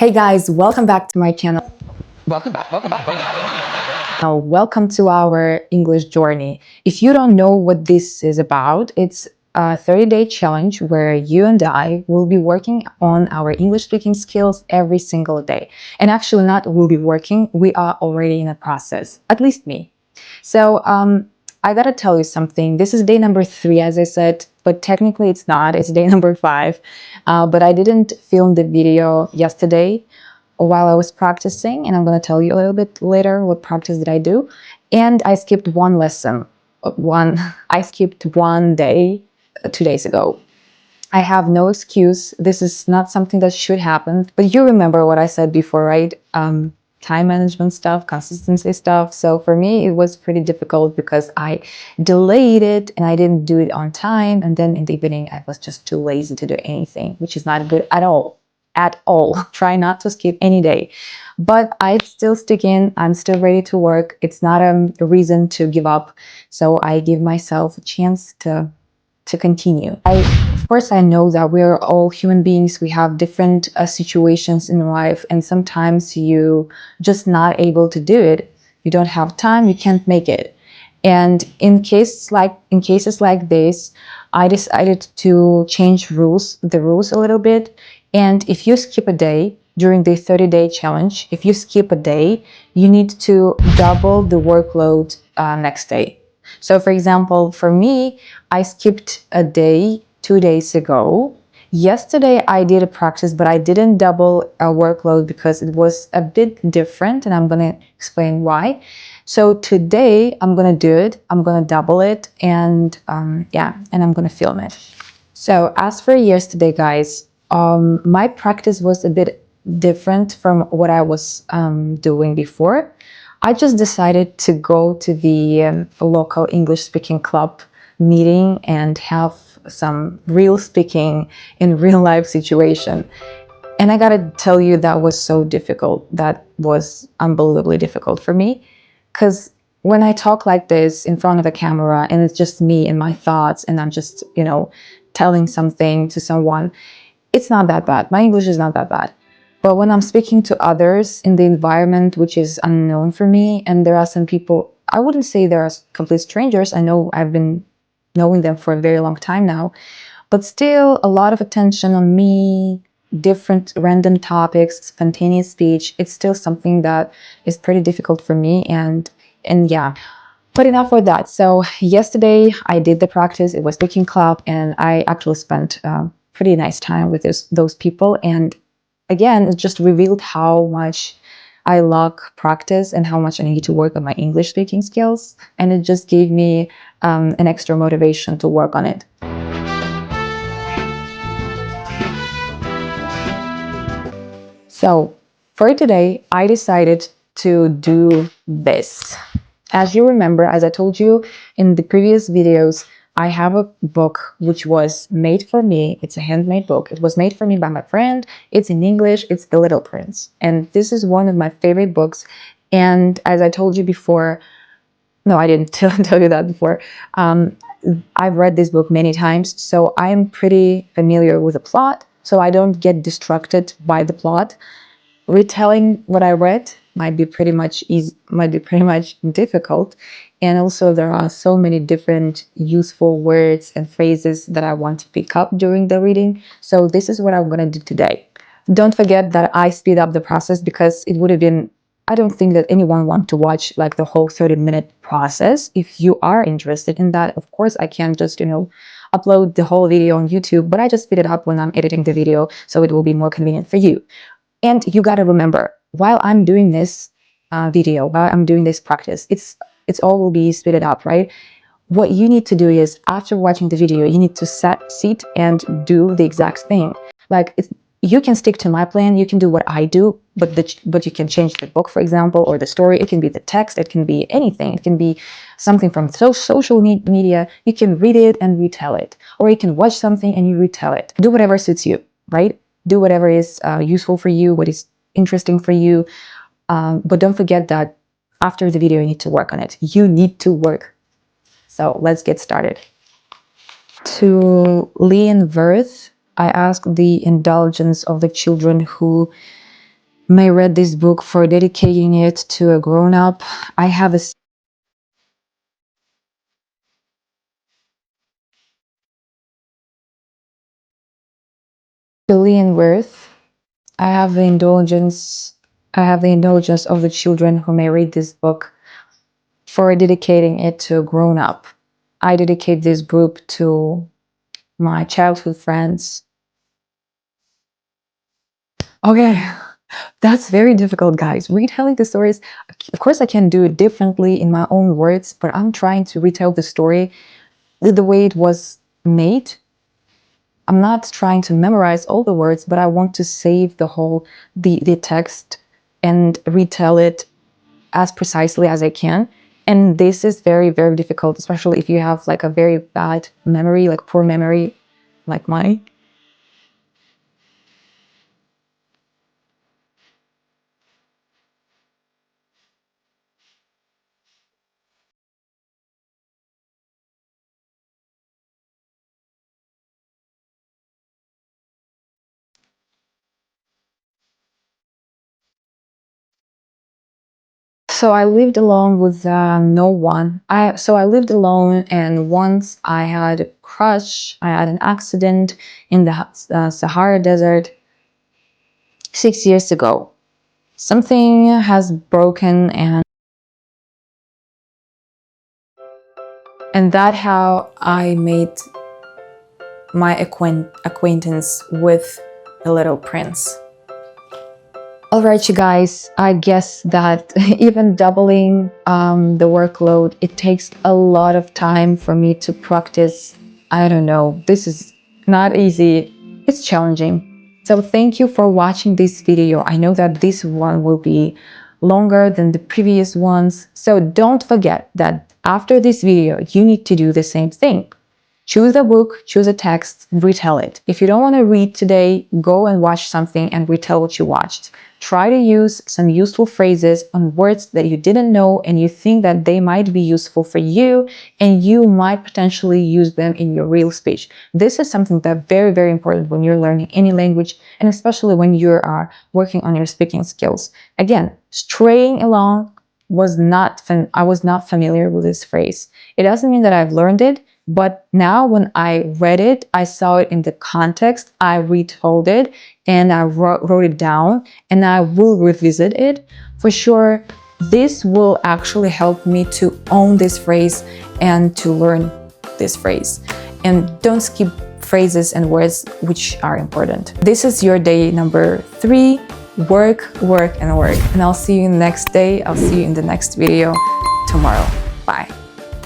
Hey guys, welcome back to my channel. Now, welcome to our English journey. If you don't know what this is about, it's a 30-day challenge where you and I will be working on our English speaking skills every single day. And actually not will be working, we are already in a process, at least me. So I gotta tell you something. This is day number 3, as I said, but technically it's not. It's day number 5. But I didn't film the video yesterday while I was practicing, and I'm going to tell you a little bit later what practice did I do. And I skipped one lesson. I skipped one day 2 days ago. I have no excuse. This is not something that should happen. But you remember what I said before, right? Time management stuff, consistency stuff. So for me, it was pretty difficult because I delayed it and I didn't do it on time. And then in the evening, I was just too lazy to do anything, which is not good at all. At all. Try not to skip any day. But I still stick in. I'm still ready to work. It's not a reason to give up. So I give myself a chance to continue. Of course, I know that we're all human beings. We have different situations in life, and sometimes you just not able to do it. You don't have time. You can't make it. And in cases like this, I decided to change the rules a little bit. And if you skip a day during the 30-day challenge, if you skip a day, you need to double the workload next day. So for example, for me, I skipped a day 2 days ago. Yesterday I did a practice, but I didn't double a workload because it was a bit different, and I'm going to explain why. So today I'm going to do it. I'm going to double it, and and I'm going to film it. So as for yesterday, guys, my practice was a bit different from what I was doing before. I just decided to go to the local English speaking club meeting and have some real speaking in real life situation. And I gotta tell you, that was so difficult. That was unbelievably difficult for me. Because when I talk like this in front of a camera and it's just me and my thoughts, and I'm just, telling something to someone, it's not that bad. My English is not that bad. But when I'm speaking to others in the environment which is unknown for me, and there are some people, I wouldn't say they are complete strangers. I know I've been knowing them for a very long time now, but still a lot of attention on me, different random topics, spontaneous speech. It's still something that is pretty difficult for me. And yeah, but enough for that. So yesterday I did the practice. It was speaking club, and I actually spent pretty nice time with those people. And again, it just revealed how much I lack practice and how much I need to work on my English speaking skills. And it just gave me an extra motivation to work on it. So for today, I decided to do this. As you remember, as I told you in the previous videos, I have a book which was made for me. It's a handmade book. It was made for me by my friend. It's in English. It's The Little Prince. And this is one of my favorite books. And as I told you before, no, I didn't tell you that before. I've read this book many times, so I'm pretty familiar with the plot, so I don't get distracted by the plot. Retelling what I read might be pretty much easy, might be pretty much difficult, and also there are so many different useful words and phrases that I want to pick up during the reading. So this is what I'm going to do today. Don't forget that I speed up the process because it would have been, I don't think that anyone wants to watch like the whole 30-minute process. If you are interested in that, of course, I can just, upload the whole video on YouTube, but I just speed it up when I'm editing the video so it will be more convenient for you. And you got to remember, while I'm doing this while I'm doing this practice, it's all will be speeded up, right? What you need to do is, after watching the video, you need to sit and do the exact thing. Like, you can stick to my plan, you can do what I do, but you can change the book, for example, or the story. It can be the text, it can be anything. It can be something from social media. You can read it and retell it, or you can watch something and you retell it. Do whatever suits you, right? Do whatever is useful for you, what is interesting for you. But don't forget that after the video, you need to work on it. You need to work. So let's get started. To Leon Wirth, I ask the indulgence of the children who may read this book for dedicating it to a grown-up. I have a billion worth. I have the indulgence. I have the indulgence of the children who may read this book for dedicating it to a grown-up. I dedicate this book to my childhood friends. Okay, that's very difficult, guys. Retelling the stories, of course, I can do it differently in my own words, but I'm trying to retell the story the way it was made. I'm not trying to memorize all the words, but I want to save the text and retell it as precisely as I can. And this is very, very difficult, especially if you have like a very bad memory, like poor memory, like mine. So I lived alone with no one. I lived alone, and once I had a crush. I had an accident in the Sahara Desert 6 years ago. Something has broken, and that how I made my acquaintance with the little prince. Alright, you guys, I guess that even doubling the workload, it takes a lot of time for me to practice. I don't know, this is not easy, it's challenging. So thank you for watching this video. I know that this one will be longer than the previous ones. So don't forget that after this video, you need to do the same thing. Choose a book, choose a text, and retell it. If you don't want to read today, go and watch something and retell what you watched. Try to use some useful phrases on words that you didn't know and you think that they might be useful for you and you might potentially use them in your real speech. This is something that's very, very important when you're learning any language and especially when you are working on your speaking skills. Again, straying along I was not familiar with this phrase. It doesn't mean that I've learned it, but now when I read it, I saw it in the context, I retold it, and I wrote it down, and I will revisit it. For sure, this will actually help me to own this phrase and to learn this phrase. And don't skip phrases and words which are important. This is your day number 3. Work, work, and work. And I'll see you next day. I'll see you in the next video tomorrow. Bye.